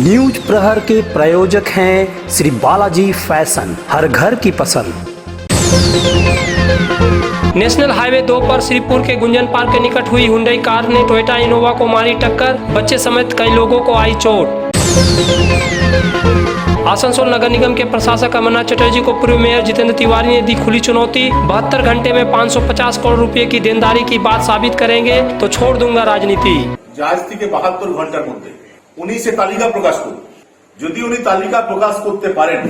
News प्रहर के प्रायोजक हैं श्री बालाजी फैशन, हर घर की पसंद। नेशनल हाईवे 2 पर श्रीपुर के गुंजन पार्क के निकट हुई हुंडई कार ने टोयोटा इनोवा को मारी टक्कर, बच्चे समेत कई लोगों को आई चोट। आसनसोल नगर निगम के प्रशासक अमरनाथ चटर्जी को पूर्व मेयर जितेंद्र तिवारी ने दी खुली चुनौती। 72 घंटे में 550 करोड़ रुपए की देनदारी की बात साबित करेंगे तो छोड़ दूंगा राजनीति। আজ থেকে 72 ঘন্টার মধ্যে উনি সে তালিকা প্রকাশ করুন। যদি উনি তালিকা প্রকাশ করতে পারেন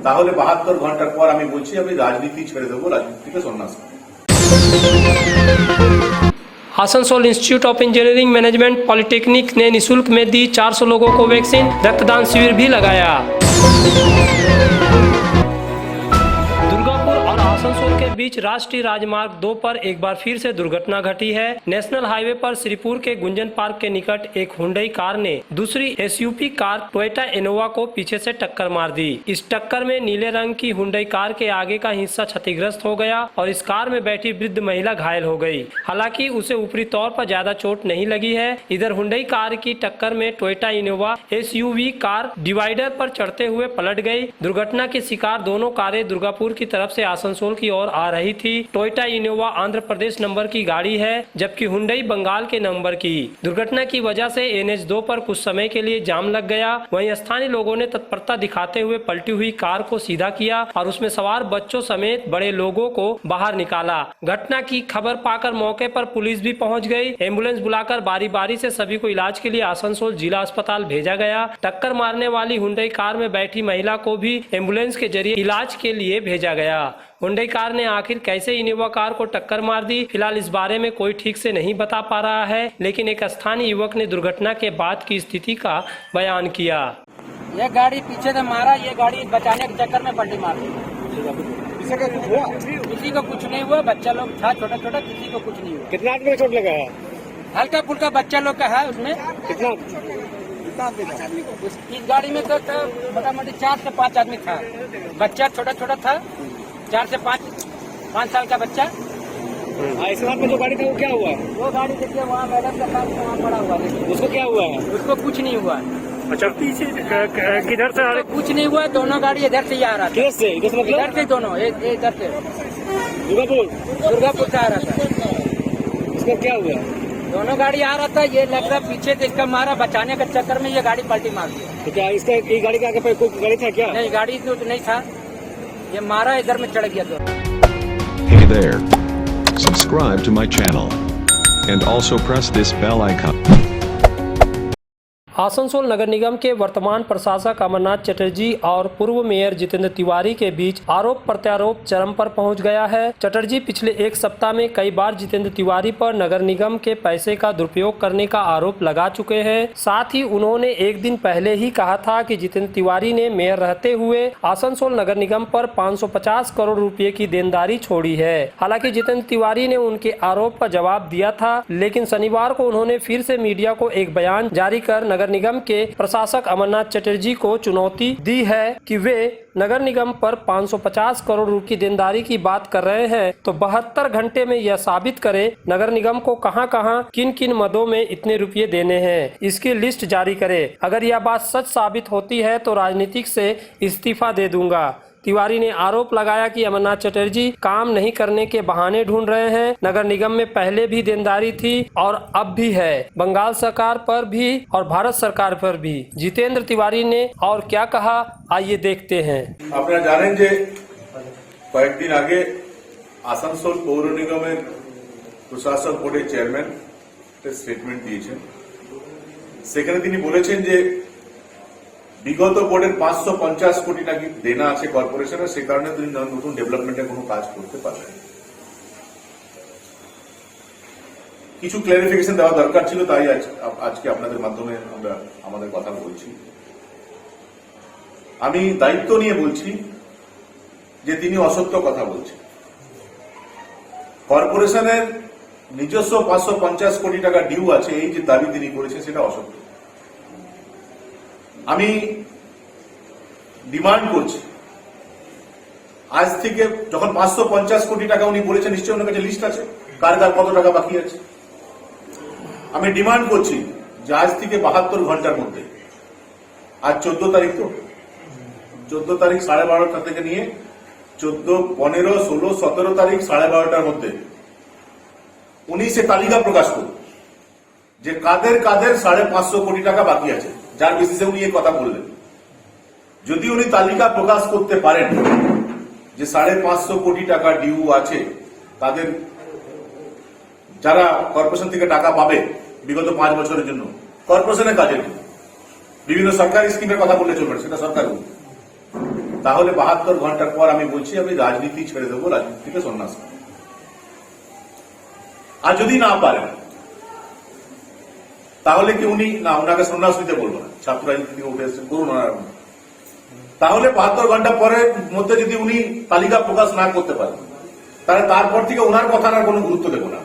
তাহলে 72 ঘন্টার পর আমি বলছি আমি রাজনীতি ছেড়ে দেবো, রাজনীতি থেকে সন্ন্যাস নেব। Asansol institute of engineering management polytechnic ने निशुल्क में दी 400 लोगों को वैक्सीन, रक्तदान शिविर भी लगाया। दुर्गापुर और आसनसोल के बीच राष्ट्रीय राजमार्ग 2 पर एक बार फिर से दुर्घटना घटी है। नेशनल हाईवे पर श्रीपुर के गुंजन पार्क के निकट एक हुंडई कार ने दूसरी एसयूवी कार टोयोटा इनोवा को पीछे से टक्कर मार दी। इस टक्कर में नीले रंग की हुंडई कार के आगे का हिस्सा क्षतिग्रस्त हो गया और इस कार में बैठी वृद्ध महिला घायल हो गई। हालांकि उसे ऊपरी तौर पर ज्यादा चोट नहीं लगी है। इधर हुंडई कार की टक्कर में Toyota Innova SUV car divider पर चढ़ते हुए पलट गई। दुर्घटना के शिकार दोनों कारें दुर्गापुर की तरफ से आसनसोल की ओर आ रही थी। Toyota Innova Andhra Pradesh number की गाड़ी है, जबकि हुंडई बंगाल के नंबर की। दुर्घटना की वजह से NH 2 पर कुछ समय के लिए जाम लग गया। वहीं स्थानीय लोगों ने तत्परता दिखाते हुए पलटी हुई कार को सीधा किया और उसमें सवार बच्चों समेत बड़े लोगों को बाहर निकाला। घटना की खबर पाकर मौके पर पुलिस भी पहुंच गई। एम्बुलेंस बुलाकर बारी बारी से सभी को इलाज के लिए आसनसोल जिला अस्पताल भेजा गया। टक्कर मारने वाली हुंडई कार में बैठी महिला को भी एम्बुलेंस के जरिए इलाज के लिए भेजा गया। हुंडई कार ने आखिर कैसे इनोवा कार को टक्कर मार दी, फिलहाल इस बारे में कोई ठीक से नहीं बता पा रहा है, लेकिन एक स्थानीय युवक ने दुर्घटना के बाद की स्थिति का बयान किया। ये गाड़ी पीछे से मारा, ये गाड़ी बचाने के चक्कर में पलटी मार दी। किसी को कुछ नहीं हुआ, बच्चा लोग था छोटा छोटा, किसी को कुछ नहीं हुआ। कितना आदमी चोट लगा है? हल्का फुल्का बच्चा लोग का है उसमें। कितना? इस गाड़ी में तो मोटा मोटी 4 से 5 आदमी था। बच्चा छोटा छोटा था, 4 से 5 साल का बच्चा। इस रात में जो गाड़ी था वो क्या हुआ? वो गाड़ी देखिए वहाँ मैडम का साथ वहाँ पड़ा हुआ है। उसको क्या हुआ है? उसको कुछ नहीं हुआ। अच्छा, पीछे किधर से आ रहे? कुछ नहीं हुआ, दोनों गाड़ी इधर से ही आ रहा था। किधर से? इधर से दोनों, इधर से दुर्गापुर से आ रहा था। इसको क्या हुआ? दोनों गाड़ी आ रहा था, ये लग रहा पीछे से इसका मारा, बचाने के चक्कर में ये गाड़ी पलटी मार दी। तो क्या इसका ये गाड़ी के आगे पे कोई गाड़ी था क्या? नहीं, गाड़ी तो नहीं था, ये मारा इधर में चढ़ गया। तो Hey there. Subscribe to my channel. And also press this bell icon. Asansol नगर निगम के वर्तमान प्रशासक अमरनाथ चटर्जी और पूर्व मेयर जितेंद्र तिवारी के बीच आरोप प्रत्यारोप चरम पर पहुंच गया है। चटर्जी पिछले एक सप्ताह में कई बार जितेंद्र तिवारी पर नगर निगम के पैसे का दुरुपयोग करने का आरोप लगा चुके हैं। साथ ही उन्होंने एक दिन पहले ही कहा था कि जितेंद्र तिवारी ने मेयर रहते हुए आसनसोल नगर निगम पर 550 करोड़ रुपए की देनदारी छोड़ी है। हालांकि जितेंद्र तिवारी ने उनके आरोप का जवाब दिया था, लेकिन शनिवार को उन्होंने फिर से मीडिया को एक बयान जारी कर नगर निगम के प्रशासक अमरनाथ चटर्जी को चुनौती दी है कि वे नगर निगम पर 550 करोड़ रुपए की देनदारी की बात कर रहे हैं तो 72 घंटे में यह साबित करे नगर निगम को कहां-कहां किन-किन मदों में इतने रुपये देने हैं, इसकी लिस्ट जारी करे। अगर यह बात सच साबित होती है तो राजनीतिक से इस्तीफा दे दूंगा। तिवारी ने आरोप लगाया कि अमरनाथ चटर्जी काम नहीं करने के बहाने ढूंढ रहे हैं। नगर निगम में पहले भी देनदारी थी और अब भी है, बंगाल सरकार पर भी और भारत सरकार पर भी। जितेंद्र तिवारी ने और क्या कहा, आइए देखते हैं। আপনারা জানেন যে কয়েকদিন আগে আসানসোল পৌর নিগমের প্রশাসক বোর্ডের চেয়ারম্যান স্টেটমেন্ট দিয়েছেন। সেখানে তিনি বলেছেন যে বিগত বোর্ডের 550 কোটি টাকা দেনা আছে কর্পোরেশনের, সে কারণে তিনি নতুন ডেভেলপমেন্টের কোনো কাজ করতে পারবেন। কিছু ক্লারিফিকেশন দেওয়া দরকার ছিল, তাই আজকে আপনাদের মাধ্যমে আমরা আমাদের কথা বলছি। আমি দায়িত্ব নিয়ে বলছি যে তিনি অসত্য কথা বলছেন। কর্পোরেশনের নিজস্ব 550 কোটি টাকা ডিউ আছে, এই যে দাবি তিনি করেছেন সেটা অসত্য। আমি ডিমান্ড করছি আজ থেকে, যখন 550 কোটি টাকা উনি বলেছেন, নিশ্চয়ই ওনার কাছে লিস্ট আছে কার কার কত টাকা বাকি আছে। আমি ডিমান্ড করছি যে আজ থেকে 72 ঘন্টার মধ্যে আজ 14 তারিখ, তো 14 তারিখ 12:30 থেকে নিয়ে 14, 15, 16, 17 তারিখ 12:30টার মধ্যে উনি সে তালিকা প্রকাশ করুন যে কাদের কাদের 550 কোটি টাকা বাকি আছে, যার বেসিসে উনি এই কথা বললেন। যদি উনি তালিকা প্রকাশ করতে পারেন যে 550 কোটি টাকা ডিউ আছে তাদের, যারা কর্পোরেশন থেকে টাকা পাবে বিগত 5 বছরের জন্য কর্পোরেশনের কাজের জন্য, বিভিন্ন সরকারি স্কিমের কথা বললে চলবে, সেটা সরকার বলবে, তাহলে 72 ঘন্টার পর আমি বলছি আমি রাজনীতি ছেড়ে দেবো, রাজনীতি থেকে সন্ন্যাস নেব। আর যদি না পারেন তাহলে কি উনি, না ওনাকে সন্ন্যাস নিতে বলবো না, ছাত্র রাজনীতি থেকে উঠে এসেছেন, করুন ওনার, তাহলে 72 ঘন্টা পরের মধ্যে যদি উনি তালিকা প্রকাশ না করতে পারেন তাহলে তারপর থেকে ওনার কথার আর কোনো গুরুত্ব দেবো না।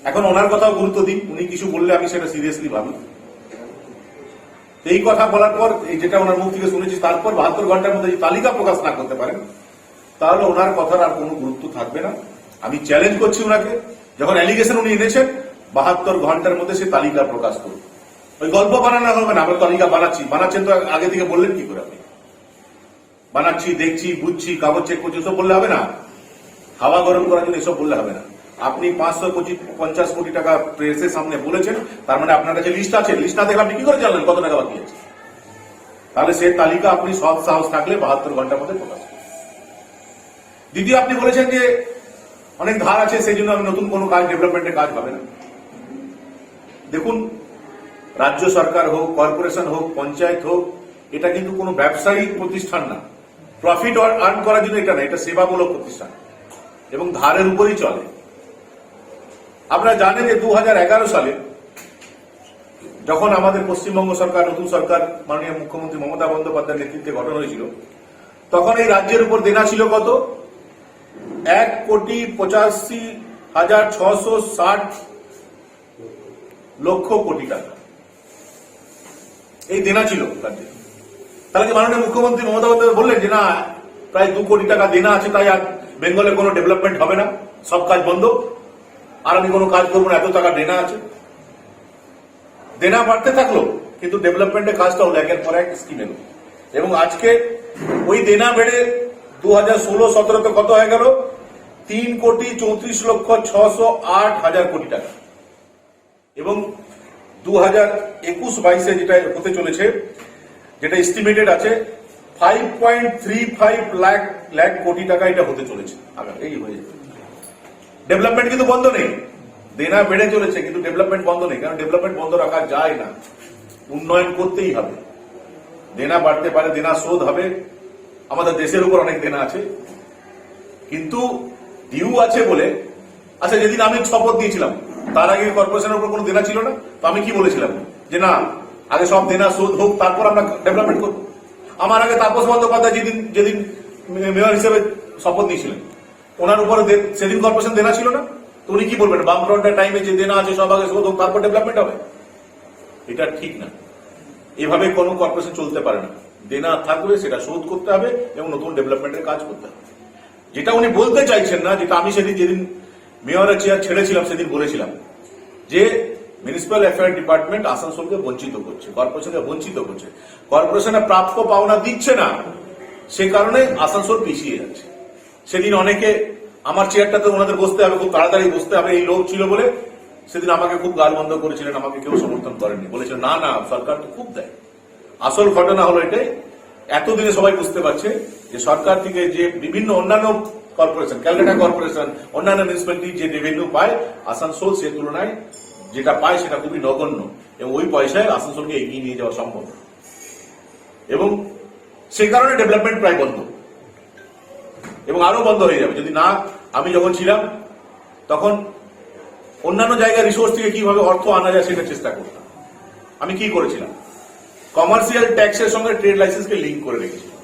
এখন ওনার কথাও গুরুত্ব দিই, উনি কিছু বললে আমি সেটা সিরিয়াসলি ভাবি। এই কথা বলার পর, এই যেটা ওনার মুখ থেকে শুনেছি, তারপর 72 ঘন্টার মধ্যে যদি তালিকা প্রকাশ না করতে পারেন তাহলে ওনার কথার আর কোনো গুরুত্ব থাকবে না। আমি চ্যালেঞ্জ করছি ওনাকে, যখন অ্যালিগেশন উনি এনেছেন 72 ঘন্টার মধ্যে সে তালিকা প্রকাশ করুন। ওই গল্প বানানো হবে না, আমরা তালিকা বানাচ্ছেন তো আগে থেকে বললেন কি করে? আপনি বানাচ্ছি, দেখছি, বুঝছি, কাগজ চেক করছি, সব বললে হবে না। হাওয়া গরম করার জন্য এসব বললে হবে না। আপনি 550 কোটি টাকা প্রেসের সামনে বলেছেন, তার মানে আপনার কাছে লিস্ট আছে, লিস্ট না দেখলে আপনি কি করে জানলেন কত টাকা বাকি আছে? তাহলে সেই তালিকা আপনি সৎ সাহস থাকলে 72 ঘন্টার মধ্যে প্রকাশ করুন। দ্বিতীয়, আপনি বলেছেন যে অনেক ধার আছে, সেই জন্য আমি নতুন কোনো কাজ, ডেভেলপমেন্টের কাজ হবে না। দেখুন, রাজ্য সরকার হোক, কর্পোরেশন হোক, পঞ্চায়েত হোক, এটা কিন্তু কোনো ব্যবসায়িক প্রতিষ্ঠান না, প্রফিট আর্ন করার জন্য এটা না, এটা সেবামূলক প্রতিষ্ঠান এবং ধারের উপরই চলে। আপনারা জানেন যে 2011 সালে যখন আমাদের পশ্চিমবঙ্গ সরকার, নতুন সরকার, মাননীয় মুখ্যমন্ত্রী মমতা বন্দ্যোপাধ্যায়ের নেতৃত্বে গঠন হয়েছিল, তখন এই রাজ্যের উপর দেনা ছিল কত? 1,85,660 লক্ষ কোটি টাকা এই দেনা ছিল রাজ্যে। তাহলে কি মাননীয় মুখ্যমন্ত্রী মমতা বন্দ্যোপাধ্যায় বললেন যে না, প্রায় 2 কোটি টাকা দেনা আছে, তাই আর বেঙ্গলে কোনো ডেভেলপমেন্ট হবে না, সব কাজ বন্ধ, আর আমি কোনো কাজ করবো না, এত টাকা দেনা আছে? দেনা বাড়তে থাকলো, কিন্তু ডেভেলপমেন্টের কাজটা হলো একের পর এক স্কিম এলো। এবং আজকে ওই দেনা বেড়ে 2016-17 কত হয়ে গেল? 3,34,608,000 কোটি টাকা। এবং 2021-22 যেটা হতে চলেছে, যেটা এস্টিমেটেড আছে, 5.35 লাখ কোটি টাকা এটা হতে চলেছে। এই হয়ে যাবে। ডেভেলপমেন্ট কিন্তু বন্ধ নেই, দেনা বেড়ে চলেছে, কিন্তু ডেভেলপমেন্ট বন্ধ নেই, কারণ ডেভেলপমেন্ট বন্ধ রাখা যায় না, উন্নয়ন করতেই হবে। দেনা বাড়তে পারে, দেনা শোধ হবে, আমাদের দেশের উপর অনেক দেনা আছে, কিন্তু ডিউ আছে বলে। আচ্ছা, যেদিন আমি শপথ দিয়েছিলাম তার আগে কর্পোরেশনের উপর কোনো দেনা ছিল না, তো আমি কি বলেছিলাম? যে না, আগে সব দেনা শোধ হোক, তারপর আমরা ডেভেলপমেন্ট করবো। আমার আগে তাপস বন্দ্যোপাধ্যায় যেদিন মেয়র হিসেবে শপথ নিয়েছিলেন, ওনার উপরে সেদিন কর্পোরেশন দেনা ছিল না, তো উনি কি বলবেন? বামফ্রন্টের টাইমে যে দেনা আছে সব আগে শোধ হোক, তারপর ডেভেলপমেন্ট হবে? এটা ঠিক না, এভাবে কোনো কর্পোরেশন চলতে পারে না। দেনা থাকবে, সেটা শোধ করতে হবে এবং নতুন ডেভেলপমেন্টের কাজ করতে হবে। যেটা উনি বলতে চাইছেন না, যেটা আমি সেদিন যেদিন মেয়রের চেয়ার ছেড়েছিলাম সেদিন বলেছিলাম, যে মিউনিসিপ্যাল অ্যাফেয়ার ডিপার্টমেন্ট আসানসোলকে বঞ্চিত করছে, কর্পোরেশনকে বঞ্চিত করছে, কর্পোরেশনের প্রাপ্য পাওনা দিচ্ছে না, সে কারণে আসানসোল পিছিয়ে যাচ্ছে। সেদিন অনেকে আমার চেয়ারটাতে ওনাদের বসতে হবে, খুব তাড়াতাড়ি বসতে হবে, এই লোক ছিল বলে সেদিন আমাকে খুব গালমন্দ করেছিলেন, আমাকে কেউ সমর্থন করেননি, বলেছিলেন না না সরকার তো খুব দেয়। আসল ঘটনা হলো এটাই, এতদিনে সবাই বুঝতে পারছে যে সরকার থেকে যে বিভিন্ন অন্যান্য কর্পোরেশন, ক্যালকাটা কর্পোরেশন, অন্যান্য মিউনিসিপ্যালিটি যে রেভিনিউ পায়, আসানসোল সে তুলনায় যেটা পায় সেটা খুবই নগণ্য, এবং ওই পয়সায় আসানসোলকে এগিয়ে নিয়ে যাওয়া সম্ভব। এবং সেই কারণে ডেভেলপমেন্ট প্রায় বন্ধ, এবং আরো বন্ধ হয়ে যাবে যদি না। আমি যখন ছিলাম তখন অন্যান্য জায়গায় রিসোর্স থেকে কিভাবে অর্থ আনা যায় সেটা চেষ্টা করতাম। আমি কি করেছিলাম? কমার্শিয়াল ট্যাক্সের সঙ্গে ট্রেড লাইসেন্সকে লিঙ্ক করে রেখেছিলাম।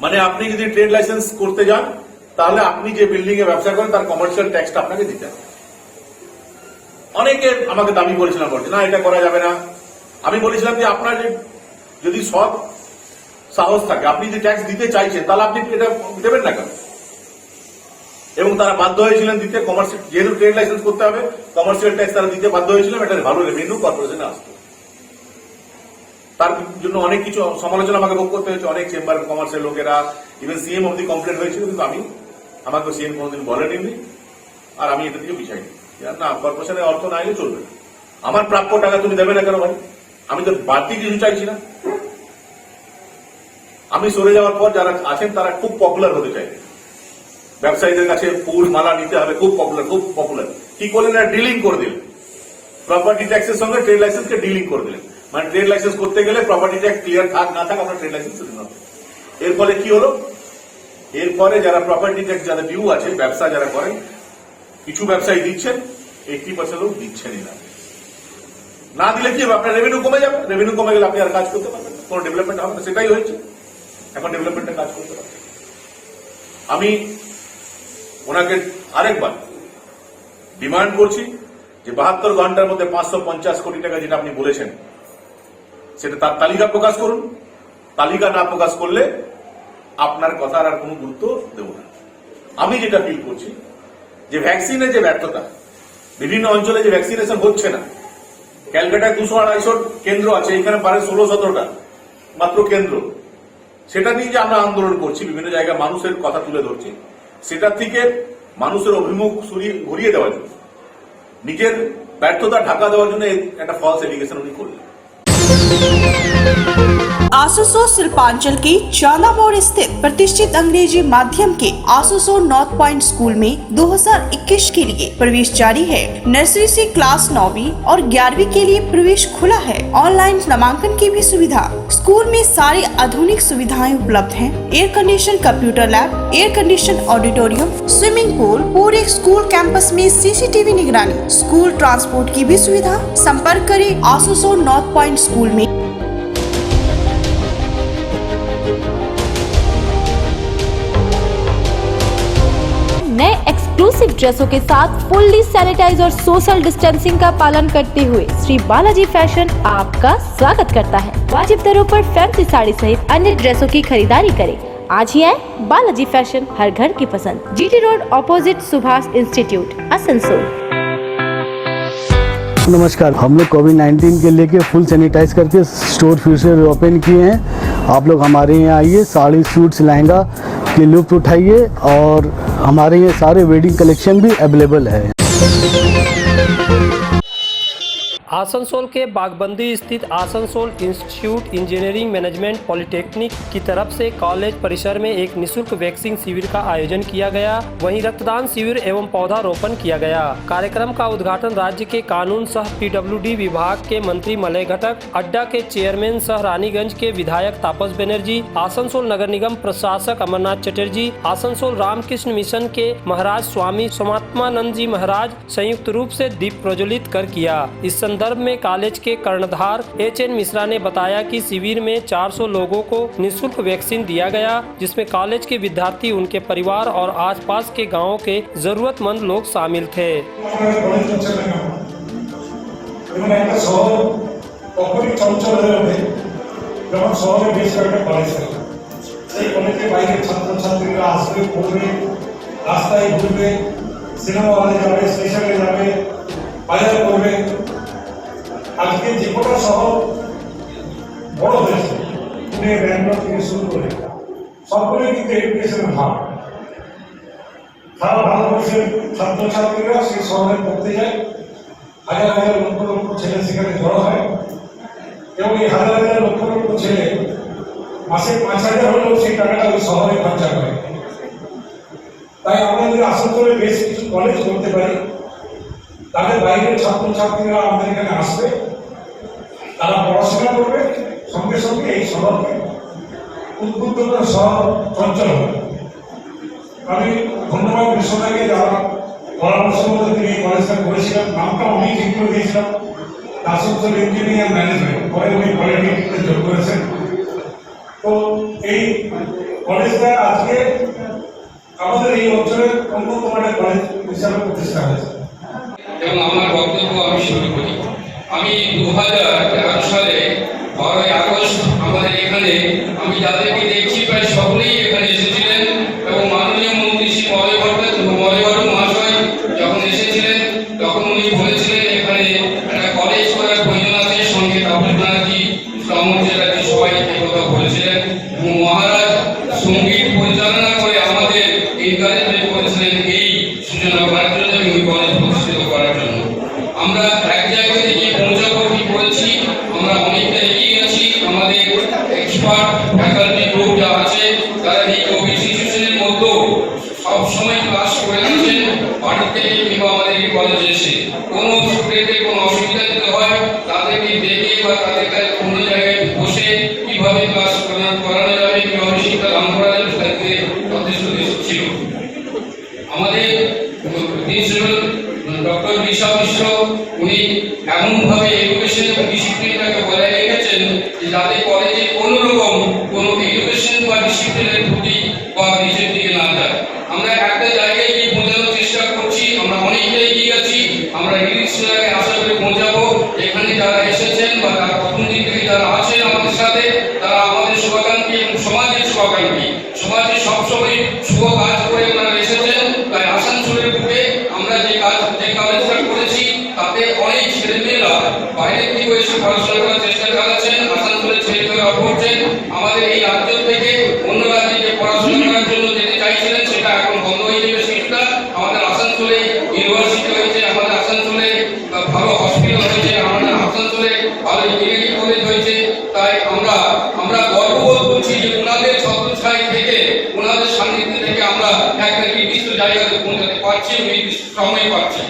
মানে আপনি যদি ট্রেড লাইসেন্স করতে যান, তাহলে আপনি যে বিল্ডিং এ ব্যবসা করেন তার কমার্শিয়াল ট্যাক্সটা আপনাকে দিতে হবে। অনেকে আমাকে দাবি করেছিলাম বলছে না এটা করা যাবে না। আমি বলেছিলাম যে আপনার যদি সৎ সাহস থাকে, আপনি যে ট্যাক্স দিতে চাইছেন, তাহলে আপনি এটা দেবেন না কেন? এবং তারা বাধ্য হয়েছিলেন দিতে। কমার্শিয়াল, যেহেতু ট্রেড লাইসেন্স করতে হবে, কমার্শিয়াল ট্যাক্স তারা দিতে বাধ্য হয়েছিলেন। এটা ভালো রেভিনিউ কর্পোরেশনে আসতো। তার জন্য অনেক কিছু সমালোচনা আমাকে ভোগ করতে হয়েছে, অনেক চেম্বার অফ কমার্সের লোকেরা, ইভেন সিএম অব্দি কমপ্লেন হয়েছিল, কিন্তু আমাকে সিএম কোনোদিন বলেনি, আর আমি এটা থেকে পিছাইনি। না, কর্পোরেশনের অর্থ না এলে চলবে না, আমার প্রাপ্য টাকা তুমি দেবে না কেন ভাই? আমি তো বাড়তি কিছু চাইছি না। আমি সরে যাওয়ার পর যারা আছেন তারা খুব পপুলার হতে চাই, ব্যবসায়ীদের কাছে ফুল মালা নিতে হবে, খুব পপুলার। কি করলেন? ডিলিং করে দিলেন, প্রপার্টি ট্যাক্সের সঙ্গে ট্রেড লাইসেন্সকে ডিলিং করে দিলেন। মানে ট্রেড লাইসেন্স করতে গেলে প্রপার্টি ট্যাক্স ক্লিয়ার থাক না থাক আপনার ট্রেড লাইসেন্স দিতে হবে। এর ফলে কি হলো? এরপরে যারা প্রপার্টি ট্যাক্স যারা ডিউ আছে, ব্যবসা যারা করেন, কিছু ব্যবসায়ী দিচ্ছেন, 80% লোক দিচ্ছেনই না দিলে কি হবে? আপনার রেভিনিউ কমে যাবে, রেভিনিউ কমে গেলে আপনি আর কাজ করতে পারবেন না, কোনো ডেভেলপমেন্ট হবে না। সেটাই হয়েছে, এখন ডেভেলপমেন্টের কাজ করতে পারবেন। আমি ওনাকে আরেকবার ডিমান্ড করছি যে 72 ঘন্টার মধ্যে 550 কোটি টাকা যেটা আপনি বলেছেন সেটা তার তালিকা প্রকাশ করুন। তালিকা না প্রকাশ করলে আপনার কথার আর কোনো গুরুত্ব দেব না। আমি যেটা ফিল করছি যে ভ্যাকসিনের যে ব্যর্থতা, বিভিন্ন অঞ্চলে যে ভ্যাকসিনেশন হচ্ছে না, ক্যালকাটায় 200-250 কেন্দ্র আছে, এখানে 16-17টা মাত্র কেন্দ্র, সেটা নিয়ে যে আমরা আন্দোলন করছি, বিভিন্ন জায়গায় মানুষের কথা তুলে ধরছি, সেটা থেকে মানুষের অভিমুখ ঘুরিয়ে দেওয়ার জন্য, নিজের ব্যর্থতা ঢাকা দেওয়ার জন্য একটা ফলস এলিগেশন উনি করলেন। आसुसो शिल्पांचल के चांदा मोड़ स्थित प्रतिष्ठित अंग्रेजी माध्यम के आसुसो नॉर्थ पॉइंट स्कूल में 2021 के लिए प्रवेश जारी है। नर्सरी से क्लास 9वीं और 11वीं के लिए प्रवेश खुला है। ऑनलाइन नामांकन की भी सुविधा। स्कूल में सारी आधुनिक सुविधाएं उपलब्ध हैं। Air condition computer lab, air condition auditorium, swimming pool, पूरे स्कूल कैंपस में सीसीटीवी निगरानी, स्कूल ट्रांसपोर्ट की भी सुविधा। संपर्क करें आसुसो नॉर्थ पॉइंट स्कूल में। नए एक्सक्लूसिव ड्रेसों के साथ फुल्ली सैनिटाइज और सोशल डिस्टेंसिंग का पालन करते हुए श्री बालाजी फैशन आपका स्वागत करता है। वाजिब दरों पर फैंसी साड़ी सहित अन्य ड्रेसों की खरीदारी करें। आज ही आए बालाजी फैशन, हर घर की पसंद। GT road opposite Subhash institute, Asansol. नमस्कार, हम लोग कोविड-19 के लेके फुल सैनिटाइज करके स्टोर फिर से ओपन किए हैं। आप लोग हमारे यहाँ आइए, साड़ी, सूट्स, लहंगा के लुत्फ उठाइए और हमारे यहाँ सारे वेडिंग कलेक्शन भी अवेलेबल है। आसनसोल के बागबंदी स्थित Asansol institute engineering management polytechnic की तरफ से कॉलेज परिसर में एक निःशुल्क वैक्सीन शिविर का आयोजन किया गया। वहीं रक्तदान शिविर एवं पौधारोपण किया गया। कार्यक्रम का उद्घाटन राज्य के कानून सह पीडब्ल्यूडी विभाग के मंत्री मलय घटक, अड्डा के चेयरमैन सह रानीगंज के विधायक तापस बनर्जी, आसनसोल नगर निगम प्रशासक अमरनाथ चटर्जी, आसनसोल रामकृष्ण मिशन के महाराज स्वामी सोमात्मानंद जी महाराज संयुक्त रूप से दीप प्रज्वलित कर किया। इस संदर्भ में कॉलेज के कर्णधार एच.एन. मिश्रा ने बताया कि शिविर में 400 लोगों को निःशुल्क वैक्सीन दिया गया, जिसमें कॉलेज के विद्यार्थी, उनके परिवार और आसपास के गांवों के जरूरतमंद लोग शामिल थे। আজকে যে কটা শহর বড় হয়েছে, পুনে, ব্যাঙ্গালোর থেকে শুরু করে সবগুলোই কিন্তু এডুকেশনের হাব। সারা ভারতবর্ষের ছাত্রছাত্রীরা সেই শহরে পড়তে যায়, হাজার হাজার লক্ষ লক্ষ ছেলে সেখানে জড়ো হয় এবং এই হাজার হাজার লক্ষ লক্ষ ছেলে মাসে 5,000 হলেও সেই টাকাটা ওই শহরে খরচা করে। তাই আমরা যদি আসানসোলে বেশ কিছু কলেজ করতে পারি, তাদের বাইরের ছাত্রছাত্রীরা আমাদের এখানে আসবে, তারা পড়াশোনা করবে, সঙ্গে সঙ্গে এই শহরকে উদ্বুদ্ধ করে শহর চঞ্চল হবে। আমি ধন্যবাদ বিশ্বনাথকে, যারা পরামর্শের মধ্যে তিনি এই কলেজটা করেছিলেন। নামটা উনি ঠিক করে দিয়েছিলাম, আসানসোল ইঞ্জিনিয়ারিং ম্যানেজমেন্ট, পরে উনি পলিটেকনিকে যোগ করেছেন। তো এই কলেজটা আজকে আমাদের এই অঞ্চলের অন্যতম একটা কলেজ হিসাবে প্রতিষ্ঠা হয়েছে। এবং আমার বক্তব্য আমি শুরু করি। আমি 2013 সালে 12ই আগস্ট আমাদের এখানে আমি যাদেরকে দেখছি প্রায় সকলেই এখানে এসেছিলেন এবং মাননীয় মন্ত্রী শ্রী মলয় মহাশয় যখন এসেছিলেন তখন উনি বলেছিলেন এখানে একটা কলেজ করার প্রয়োজন আছে, সঙ্গে তাপস ব্যানার্জি সূচনা করার জন্য এবং ওই কলেজ প্রতিষ্ঠিত করার জন্য আমরা এক জায়গা থেকে পৌঁছাবো ঠিক করেছি। আমরা অনেকটা এগিয়ে গেছি। আমাদের এক্সপার্ট ফ্যাকাল্টি গ্রুপ যা আছে তারা এই কোভিড সিচুয়েশনের মধ্যেও সবসময় ক্লাস করে যাচ্ছেন বাড়ি থেকে কিংবা আমাদের এই কলেজে এসে। কোনো স্টুডেন্টের কোনো অসুবিধা যদি হয় তাদেরকে দেখে বা তাদের কাছে অন্য জায়গায় বসে কিভাবে ক্লাস করানো যাবে, কিভাবে শিক্ষা দান করা যাবে তাদেরকে যথেষ্ট ছিল। আমাদের প্রিন্সিপাল ডক্টর বিশা মিশ্র উনি এমনভাবে এডুকেশন এবং ডিসিপ্লিনটাকে বজায় রেখেছেন যে যাতে কলেজে কোনো রকম কোনো এডুকেশন বা ডিসিপ্লিনের প্রতি বা নিজের দিকে না যায়। আমরা একটা জায়গায় গিয়ে পৌঁছানোর চেষ্টা করছি। আমরা অনেকটাই এগিয়ে গেছি। আমরা নির্দিষ্টভাবে আশা করে পৌঁছাবো। এখানে যারা এসেছেন বা যারা প্রথম দিক থেকে যারা আছেন আমাদের সাথে তারা আমাদের শুভাকাঙ্ক্ষী এবং সমাজের শুভাকাঙ্ক্ষী। সমাজে সবসময় শুভ কাজ করে ওনারা এসেছেন। তাই আসানসোলের বুকে আমরা যে কলেজটা করেছি তাতে অনেক ছেলেমেয়েরা বাইরে থেকে এসে পড়াশোনা করার চেষ্টা চালাচ্ছেন। আসানসোলের ছেলেমেয়েরা পড়ছেন। আমাদের এই রাজ্য থেকে অন্য রাজ্যে যে পড়াশোনা করার জন্য যেতে চাইছিলেন সেটা এখন বন্ধ হয়ে যাবে সিটটা। আমাদের আসানসোলে ইউনিভার্সিটি হয়েছে, আমাদের আসানসোলে ভালো হসপিটাল হয়েছে, আমাদের আসানসোলে ভালো ইঞ্জিনিয়ারিং কলেজ হয়েছে। তাই আমরা গর্ববোধ করছি যে ওনাদের ছত্রছায়া থেকে ওনাদের সান্নিধ্য থেকে আমরা একটা নির্দিষ্ট জায়গাতে পৌঁছাতে পারছি, নির্দিষ্ট সময় পাচ্ছি।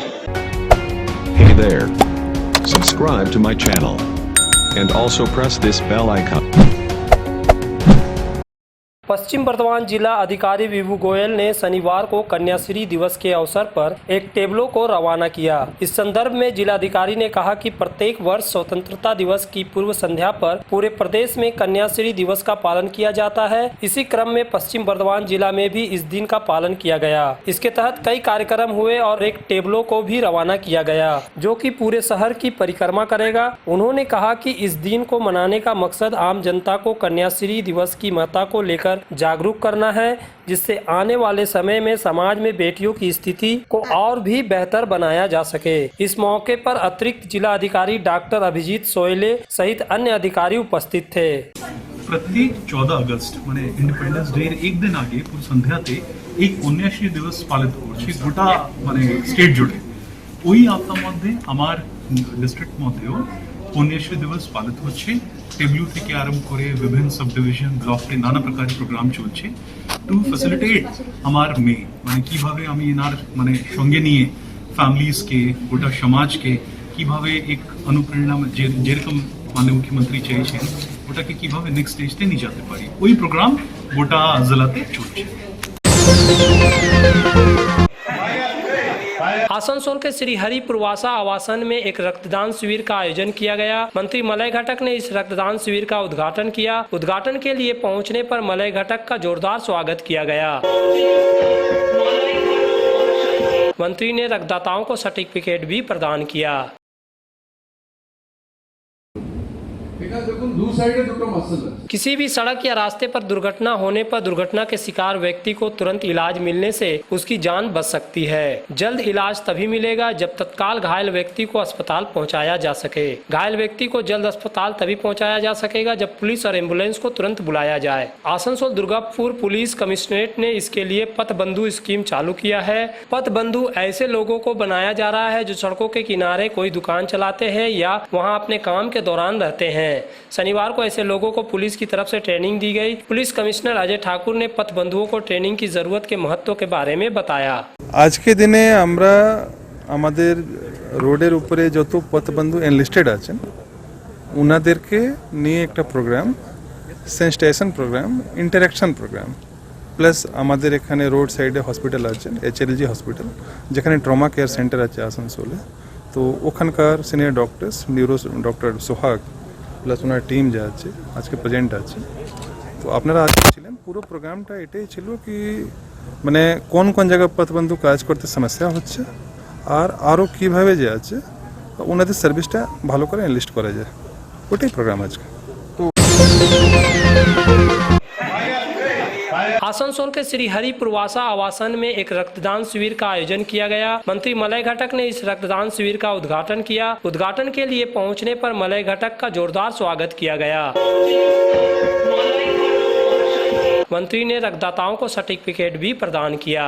Hey there. Subscribe to my channel. And also press this bell icon. पश्चिम बर्धमान जिला अधिकारी विभू गोयल ने शनिवार को कन्याश्री दिवस के अवसर पर एक टेबलों को रवाना किया। इस संदर्भ में जिलाधिकारी ने कहा कि प्रत्येक वर्ष स्वतंत्रता दिवस की पूर्व संध्या पर पूरे प्रदेश में कन्याश्री दिवस का पालन किया जाता है। इसी क्रम में पश्चिम बर्धमान जिला में भी इस दिन का पालन किया गया। इसके तहत कई कार्यक्रम हुए और एक टेबलों को भी रवाना किया गया जो कि पूरे शहर की परिक्रमा करेगा। उन्होंने कहा कि इस दिन को मनाने का मकसद आम जनता को कन्याश्री दिवस की महत्ता को लेकर जागरूक करना है, जिससे आने वाले समय में समाज में बेटियों की स्थिति को और भी बेहतर बनाया जा सके। इस मौके पर अतिरिक्त जिला अधिकारी डॉक्टर अभिजीत सोयले सहित अन्य अधिकारी उपस्थित थे। प्रत्येक 14 আগস্ট মানে ইন্ডিপেন্ডেন্স ডে এর একদিন আগে পুরো সন্ধ্যাতে এই কন্যাশ্রী দিবস পালিত করছি গোটা মানে স্টেট জুড়ে। ওই আপনার মধ্যে আমার ডিস্ট্রিক্ট মধ্যেও কন্যাশ্রী দিবস পালিত হচ্ছে। টেবলু থেকে আরম্ভ করে বিভিন্ন সাব ডিভিশন ব্লকে নানা প্রকারের প্রোগ্রাম চলছে টু ফ্যাসিলিটেট আমার মেয়ে মানে কিভাবে আমি এনার মানে সঙ্গে নিয়ে ফ্যামিলিজকে গোটা সমাজকে কিভাবে এক অনুপ্রেরণা যেরকম মাননীয় মুখ্যমন্ত্রী চেয়েছেন ওটাকে কিভাবে নেক্সট স্টেজে নিয়ে যেতে পারি ওই প্রোগ্রাম গোটা জেলাতে চলছে। आसनसोल के श्री हरि पुरवासा आवासन में एक रक्तदान शिविर का आयोजन किया गया। मंत्री मलय घटक ने इस रक्तदान शिविर का उद्घाटन किया। उद्घाटन के लिए पहुंचने पर मलय घटक का जोरदार स्वागत किया गया। मंत्री ने रक्तदाताओं को सर्टिफिकेट भी प्रदान किया। किसी भी सड़क या रास्ते पर दुर्घटना होने पर दुर्घटना के शिकार व्यक्ति को तुरंत इलाज मिलने से उसकी जान बच सकती है। जल्द इलाज तभी मिलेगा जब तत्काल घायल व्यक्ति को अस्पताल पहुंचाया जा सके। घायल व्यक्ति को जल्द अस्पताल तभी पहुंचाया जा सकेगा जब पुलिस और एम्बुलेंस को तुरंत बुलाया जाए। आसनसोल दुर्गापुर पुलिस कमिश्नरेट ने इसके लिए पथ बंधु स्कीम चालू किया है। पथ बंधु ऐसे लोगों को बनाया जा रहा है जो सड़कों के किनारे कोई दुकान चलाते हैं या वहां अपने काम के दौरान रहते हैं। शनिवार को ऐसे लोगों को पुलिस की तरफ से ट्रेनिंग दी गई। पुलिस कमिश्नर अजय ठाकुर ने पथ बंधुओं को ट्रेनिंग की जरूरत के महत्व के बारे में बताया। আজকে দিনে আমরা আমাদের রোডের উপরে যত পথবন্ধু এনলিস্টেড আছেন ওনাদেরকে নিয়ে একটা program sensitization program interaction program plus আমাদের এখানে রোড সাইডে হসপিটাল আছে এইচএলজি হসপিটাল যেখানে ট্রমা কেয়ার সেন্টার আছে আসানসোলে। তো ওখানকার senior doctors neuro doctor Sohag plus ওনার টিম যা আছে আজকে প্রেজেন্ট আছে। তো আপনারা আজকে ছিলেন পুরো প্রোগ্রামটা এটাই ছিল কি মানে কোন কোন জায়গায় পথবন্ধু কাজ করতে সমস্যা হচ্ছে আর আরও কীভাবে যে আছে ওনাদের সার্ভিসটা ভালো করে এনলিস্ট করা যায় ওটাই প্রোগ্রাম আজকে। आसनसोल के श्री हरि पुरवासा आवासन में एक रक्तदान शिविर का आयोजन किया गया। मंत्री मलय घटक ने इस रक्तदान शिविर का उद्घाटन किया। उद्घाटन के लिए पहुंचने पर मलय घटक का जोरदार स्वागत किया गया। मंत्री ने रक्तदाताओं को सर्टिफिकेट भी प्रदान किया।